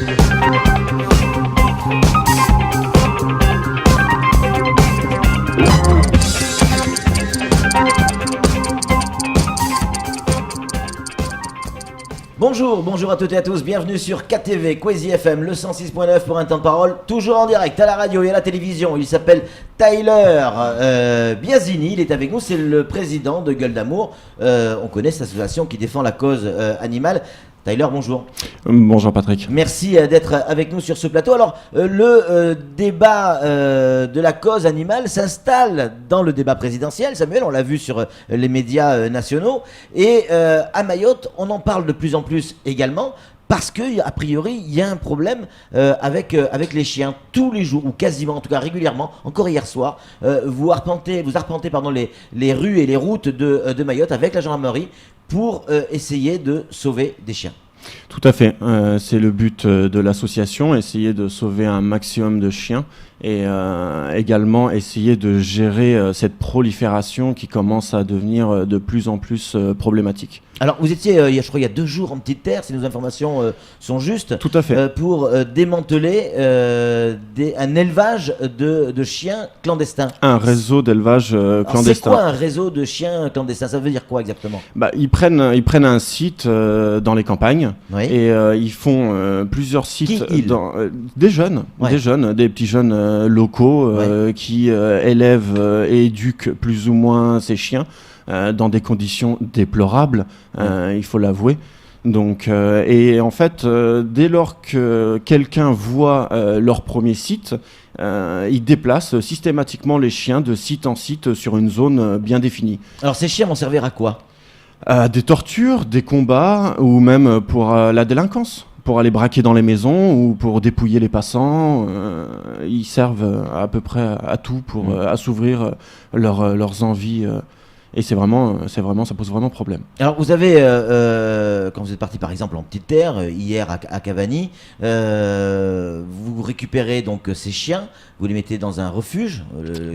Bonjour à toutes et à tous, bienvenue sur KTV, Kwezi FM, le 106.9 pour un temps de parole, toujours en direct à la radio et à la télévision. Il s'appelle Tyler Biasini, il est avec nous, c'est le président de Gueule d'Amour. On connaît cette association qui défend la cause animale. Tyler, bonjour. Bonjour Patrick. Merci d'être avec nous sur ce plateau. Alors, le débat de la cause animale s'installe dans le débat présidentiel. Samuel, on l'a vu sur les médias nationaux. Et à Mayotte, on en parle de plus en plus également. Parce qu'a priori, il y a un problème avec les chiens. Tous les jours, ou quasiment, en tout cas régulièrement, encore hier soir, vous arpentez les rues et les routes de Mayotte avec la gendarmerie pour essayer de sauver des chiens. Tout à fait, c'est le but de l'association, essayer de sauver un maximum de chiens et également essayer de gérer cette prolifération qui commence à devenir de plus en plus problématique. Alors vous étiez, je crois il y a 2 jours en Petite Terre, si nos informations sont justes. Tout à fait. Pour démanteler un élevage de chiens clandestins. Un réseau d'élevage clandestin. C'est quoi un réseau de chiens clandestins? Ça veut dire quoi exactement? Ils prennent un site dans les campagnes, oui. Et ils font plusieurs sites. Des jeunes, ouais. des petits jeunes locaux ouais. Qui élèvent et éduquent plus ou moins ces chiens. Dans des conditions déplorables, il faut l'avouer. Donc, et en fait, dès lors que quelqu'un voit leur premier site, ils déplacent systématiquement les chiens de site en site sur une zone bien définie. Alors ces chiens vont servir à quoi? Des tortures, des combats ou même pour la délinquance. Pour aller braquer dans les maisons ou pour dépouiller les passants, ils servent à peu près à tout pour assouvir leurs envies. Et c'est vraiment, ça pose vraiment problème. Alors vous avez, quand vous êtes parti par exemple en Petite Terre, hier à Cavani, vous récupérez donc ces chiens, vous les mettez dans un refuge.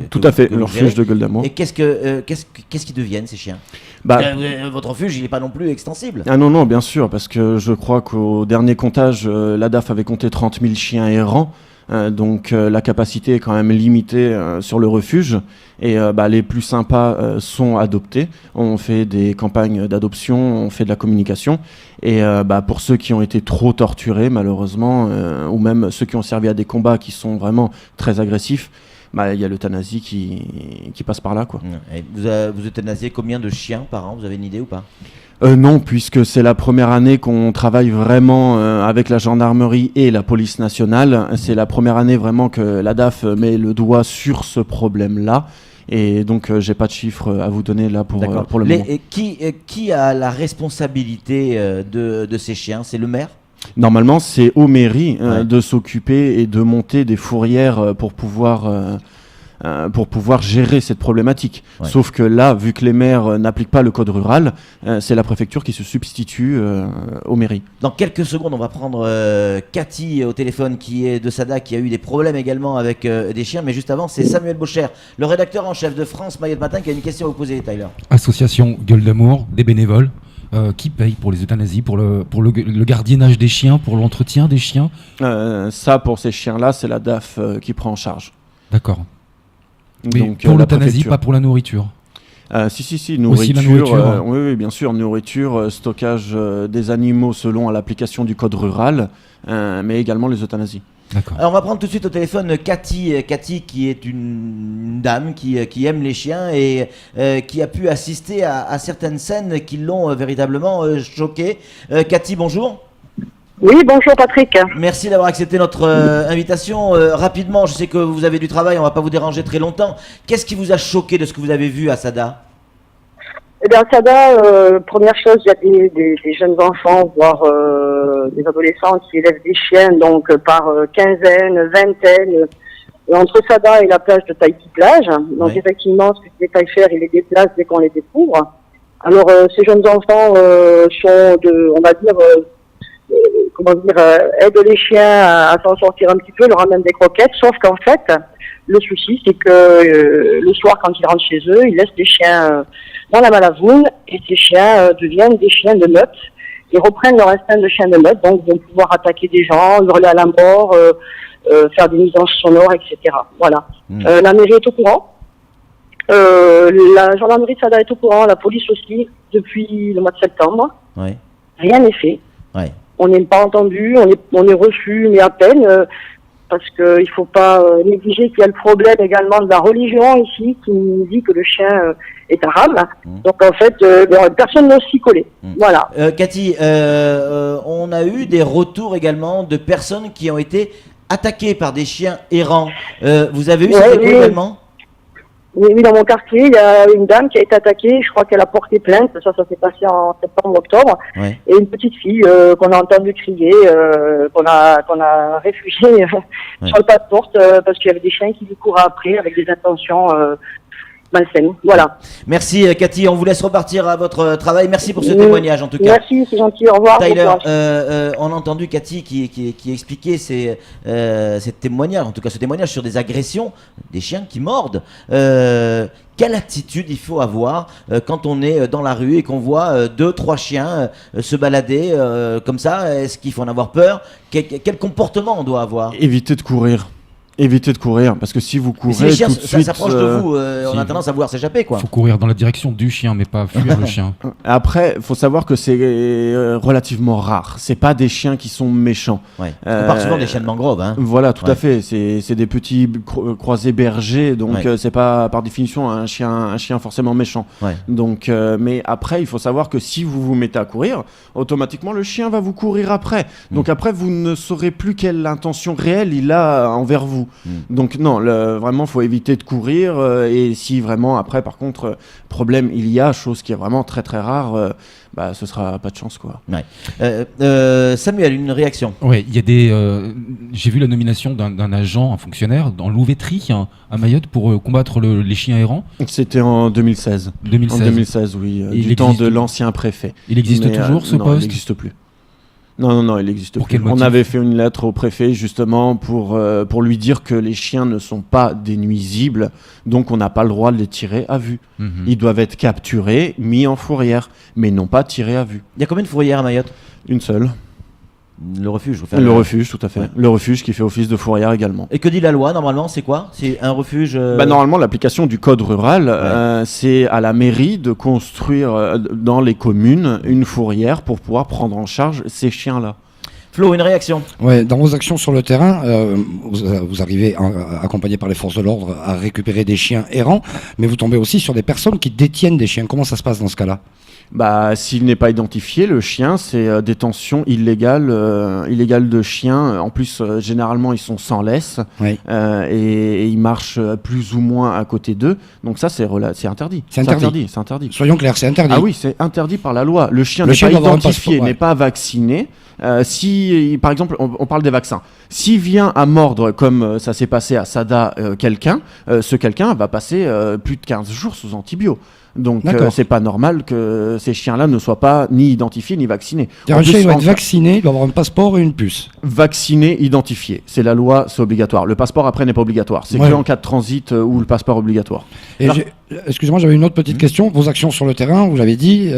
Tout à fait, le refuge de Gueule d'Amour. Et qu'est-ce qu'ils deviennent ces chiens? Votre refuge, il n'est pas non plus extensible. Ah non, bien sûr, parce que je crois qu'au dernier comptage, l'ADAF avait compté 30 000 chiens errants. Donc la capacité est quand même limitée sur le refuge et les plus sympas sont adoptés. On fait des campagnes d'adoption, on fait de la communication et pour ceux qui ont été trop torturés malheureusement ou même ceux qui ont servi à des combats qui sont vraiment très agressifs, il y a l'euthanasie qui passe par là, quoi. Et vous euthanasiez combien de chiens par an? Vous avez une idée ou pas? Non, puisque c'est la première année qu'on travaille vraiment avec la gendarmerie et la police nationale. C'est la première année vraiment que l'ADAF met le doigt sur ce problème-là. Et donc, j'ai pas de chiffres à vous donner là pour le moment. Et qui a la responsabilité de ces chiens? C'est le maire? Normalement, c'est aux mairies de s'occuper et de monter des fourrières pour pouvoir gérer cette problématique. Ouais. Sauf que là, vu que les maires n'appliquent pas le code rural, c'est la préfecture qui se substitue aux mairies. Dans quelques secondes, on va prendre Cathy au téléphone, qui est de Sada, qui a eu des problèmes également avec des chiens. Mais juste avant, c'est Samuel Bocher, le rédacteur en chef de France Mayotte Matin, qui a une question à vous poser, Tyler. Association Gueule d'Amour, des bénévoles. Qui paye pour les euthanasies, pour le gardiennage des chiens, pour l'entretien des chiens? Ça, pour ces chiens-là, c'est la DAF qui prend en charge. D'accord. Mais donc, pour l'euthanasie, pas pour la nourriture? Si, nourriture. Aussi la nourriture. Oui, bien sûr, nourriture, stockage des animaux selon l'application du code rural, mais également les euthanasies. D'accord. Alors on va prendre tout de suite au téléphone Cathy qui est une dame qui aime les chiens et qui a pu assister à certaines scènes qui l'ont véritablement choquée. Cathy, bonjour. Oui, bonjour Patrick. Merci d'avoir accepté notre invitation. Rapidement, je sais que vous avez du travail, on ne va pas vous déranger très longtemps. Qu'est-ce qui vous a choqué de ce que vous avez vu à Sada? Eh bien, à Sada, première chose, il y a des jeunes enfants, voire des adolescents qui élèvent des chiens, donc par quinzaine, vingtaine, entre Sada et la plage de Tahiti Plage. Donc oui. Effectivement, ce que les taille-fer, ils les déplacent dès qu'on les découvre. Alors, ces jeunes enfants sont on va dire, aident les chiens à s'en sortir un petit peu, leur amènent des croquettes, sauf qu'en fait, le souci, c'est que le soir, quand ils rentrent chez eux, ils laissent des chiens dans la malavoune, et ces chiens deviennent des chiens de meute. ils reprennent leur instinct de chien de meute, donc vont pouvoir attaquer des gens, hurler à la mort, faire des nuisances sonores, etc. Voilà. La mairie est au courant. La gendarmerie de Sada est au courant, la police aussi, depuis le mois de septembre. Ouais. Rien n'est fait. Ouais. On n'est pas entendu, on est reçu, mais à peine, parce qu'il ne faut pas négliger qu'il y a le problème également de la religion ici, qui nous dit que le chien est arabe. Donc en fait, personne n'ose s'y coller. Voilà. Cathy, on a eu des retours également de personnes qui ont été attaquées par des chiens errants. Vous avez eu cet écho également ? Oui, dans mon quartier, il y a une dame qui a été attaquée, je crois qu'elle a porté plainte, ça s'est passé en septembre-octobre, et une petite fille qu'on a entendu crier, qu'on a réfugiée sur le pas de porte, parce qu'il y avait des chiens qui lui couraient après avec des intentions malsaines. Voilà. Merci Cathy, on vous laisse repartir à votre travail. Merci pour ce témoignage en tout cas. Merci, c'est gentil, au revoir. Tyler, on a entendu Cathy qui expliquait ces témoignages, en tout cas ce témoignage sur des agressions, des chiens qui mordent. Quelle attitude il faut avoir quand on est dans la rue et qu'on voit 2-3 chiens se balader comme ça? Est-ce qu'il faut en avoir peur? Quel comportement on doit avoir? Éviter de courir. Évitez de courir, parce que si vous courez si les chiens tout de suite, s'approchent de vous, on a tendance à vouloir s'échapper, quoi. Faut courir dans la direction du chien, mais pas fuir le chien. Après, faut savoir que c'est relativement rare. C'est pas des chiens qui sont méchants. Ouais. On parle souvent des chiens de mangrove, hein. Voilà, tout à fait. C'est des petits croisés bergers, donc c'est pas par définition un chien forcément méchant. Ouais. Donc, mais après, il faut savoir que si vous vous mettez à courir, automatiquement le chien va vous courir après. Donc après, vous ne saurez plus quelle intention réelle il a envers vous. Donc non, vraiment, faut éviter de courir. Et si vraiment, après, par contre, problème il y a, chose qui est vraiment très très rare, ce sera pas de chance, quoi. Ouais. Samuel, une réaction? Oui, il y a des. J'ai vu la nomination d'un agent, un fonctionnaire dans Louvétrie à Mayotte pour combattre les chiens errants. C'était en 2016. 2016. En 2016, oui, du temps de l'ancien préfet. Il existe toujours ce poste? Non, il n'existe plus. Non, il n'existe plus. On avait fait une lettre au préfet justement pour lui dire que les chiens ne sont pas des nuisibles, donc on n'a pas le droit de les tirer à vue. Ils doivent être capturés, mis en fourrière, mais non pas tirés à vue. Il y a combien de fourrières à Mayotte? Une seule. Le refuge, le refuge, tout à fait. Ouais. Le refuge qui fait office de fourrière également. Et que dit la loi normalement? C'est quoi? C'est un refuge Normalement, l'application du code rural, c'est à la mairie de construire dans les communes une fourrière pour pouvoir prendre en charge ces chiens-là. Flo, une réaction? Ouais, dans vos actions sur le terrain, vous arrivez, accompagné par les forces de l'ordre, à récupérer des chiens errants, mais vous tombez aussi sur des personnes qui détiennent des chiens. Comment ça se passe dans ce cas-là? S'il n'est pas identifié, le chien, c'est détention illégale de chiens. En plus, généralement, ils sont sans laisse et ils marchent plus ou moins à côté d'eux. Donc ça, c'est interdit. C'est interdit. C'est interdit. Soyons clairs, c'est interdit. Ah oui, c'est interdit par la loi. Le chien n'est pas identifié, n'est pas vacciné. Si, par exemple, on parle des vaccins. S'il vient à mordre, comme ça s'est passé à Sada, ce quelqu'un va passer plus de 15 jours sous antibio. Donc c'est pas normal que ces chiens-là ne soient pas ni identifiés ni vaccinés. Un chien doit être vacciné, il doit avoir un passeport et une puce. Vacciné, identifié. C'est la loi, c'est obligatoire. Le passeport après n'est pas obligatoire. C'est que en cas de transit où le passeport est obligatoire. Et excusez-moi, j'avais une autre petite question. Vos actions sur le terrain, vous l'avez dit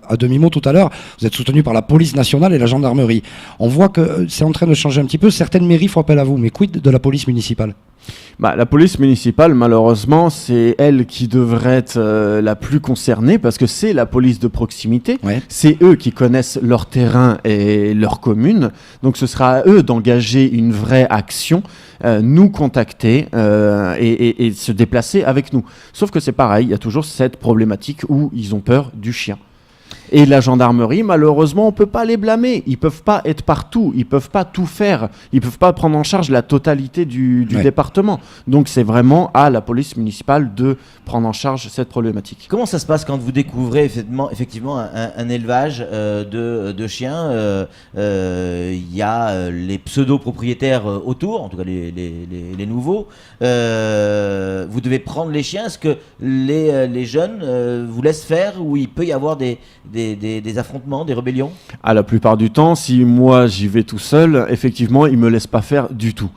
à demi-mot tout à l'heure, vous êtes soutenu par la police nationale et la gendarmerie. On voit que c'est en train de changer un petit peu. Certaines mairies font appel à vous, mais quid de la police municipale? La police municipale, malheureusement, c'est elle qui devrait être la plus concernée parce que c'est la police de proximité. Ouais. C'est eux qui connaissent leur terrain et leur commune. Donc ce sera à eux d'engager une vraie action, nous contacter et se déplacer avec nous. Sauf que c'est pareil, il y a toujours cette problématique où ils ont peur du chien. Et la gendarmerie, malheureusement, on ne peut pas les blâmer. Ils ne peuvent pas être partout. Ils ne peuvent pas tout faire. Ils ne peuvent pas prendre en charge la totalité du département. Donc, c'est vraiment à la police municipale de prendre en charge cette problématique. Comment ça se passe quand vous découvrez effectivement un élevage de chiens? Il y a les pseudo-propriétaires autour, en tout cas les nouveaux. Vous devez prendre les chiens. Est-ce que les jeunes vous laissent faire ou il peut y avoir des affrontements, des rébellions? La plupart du temps, si moi j'y vais tout seul, effectivement, ils ne me laissent pas faire du tout.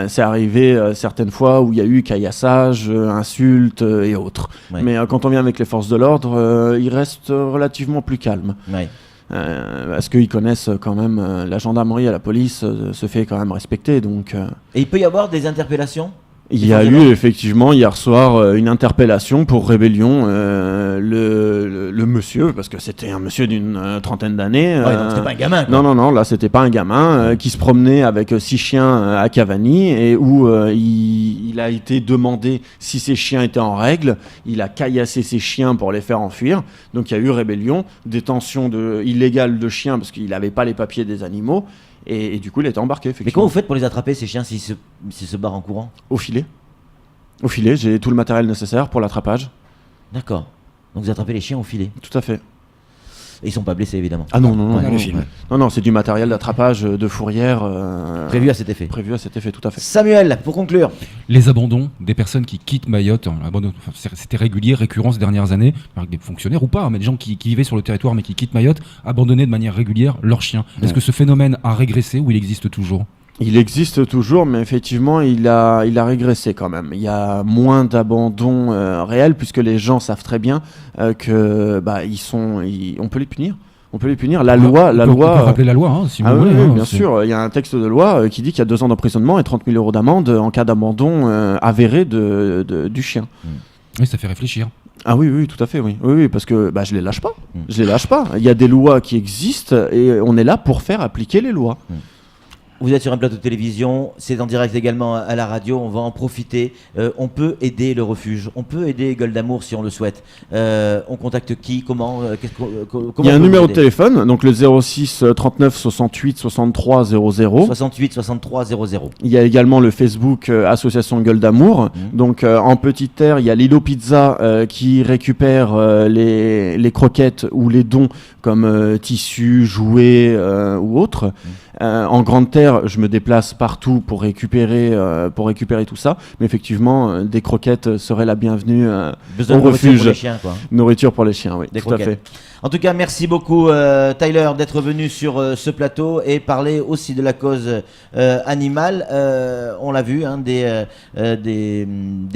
C'est arrivé certaines fois où il y a eu caillassage, insultes et autres. Ouais. Mais quand on vient avec les forces de l'ordre, ils restent relativement plus calmes. Ouais. parce qu'ils connaissent quand même la gendarmerie et la police se fait quand même respecter. Donc, Et il peut y avoir des interpellations ? Il y a eu effectivement hier soir une interpellation pour rébellion. Le monsieur, parce que c'était un monsieur d'une trentaine d'années. Ouais, donc c'était pas un gamin, quoi. Non, là c'était pas un gamin qui se promenait avec 6 chiens à Cavani et où il a été demandé si ses chiens étaient en règle. Il a caillassé ses chiens pour les faire enfuir. Donc il y a eu rébellion, détention illégale de chiens parce qu'il n'avait pas les papiers des animaux. Et du coup, il a été embarqué, effectivement. Mais comment vous faites pour les attraper, ces chiens, s'ils se barrent en courant ? Au filet. Au filet, j'ai tout le matériel nécessaire pour l'attrapage. D'accord. Donc vous attrapez les chiens au filet ? Tout à fait. Et ils sont pas blessés, évidemment. Ah non, non, c'est du matériel d'attrapage de fourrière. Prévu à cet effet. Prévu à cet effet, tout à fait. Samuel, pour conclure. Les abandons des personnes qui quittent Mayotte, c'était régulier, récurrent ces dernières années, avec des fonctionnaires ou pas, mais des gens qui vivaient sur le territoire mais qui quittent Mayotte, abandonner de manière régulière leurs chiens. Est-ce que ce phénomène a régressé ou il existe toujours ? Il existe toujours, mais effectivement, il a régressé quand même. Il y a moins d'abandons réels, puisque les gens savent très bien que on peut les punir. On peut les punir. La loi. On peut rappeler la loi, si vous voulez. Oui, bien sûr. Il y a un texte de loi qui dit qu'il y a 2 ans d'emprisonnement et 30 000 € d'amende en cas d'abandon avéré du chien. Oui, ça fait réfléchir. Ah oui, tout à fait, oui, parce que je les lâche pas. Je les lâche pas. Il y a des lois qui existent et on est là pour faire appliquer les lois. Vous êtes sur un plateau de télévision, c'est en direct également à la radio, on va en profiter. On peut aider le refuge, on peut aider Gueule d'Amour si on le souhaite. On contacte qui, comment Il y a un numéro de téléphone, donc le 06 39 68 63 00. 68 63 00. Il y a également le Facebook Association Gueule d'Amour. Donc en petite terre, il y a Lilo Pizza qui récupère les croquettes ou les dons comme tissus, jouets ou autres. En grande terre, je me déplace partout pour récupérer tout ça. Mais effectivement, des croquettes seraient la bienvenue au refuge. Pour les chiens, quoi. Nourriture pour les chiens, oui, des tout à fait. En tout cas, merci beaucoup Tyler d'être venu sur ce plateau et parler aussi de la cause animale. On l'a vu, des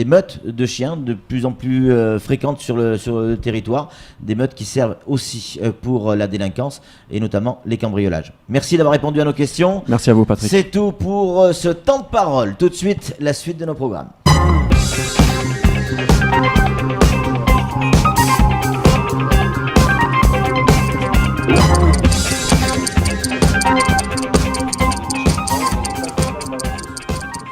meutes de chiens de plus en plus fréquentes sur le territoire. Des meutes qui servent aussi pour la délinquance et notamment les cambriolages. Merci d'avoir répondu à nos questions. Merci à vous, Patrick. C'est tout pour ce temps de parole. Tout de suite, la suite de nos programmes.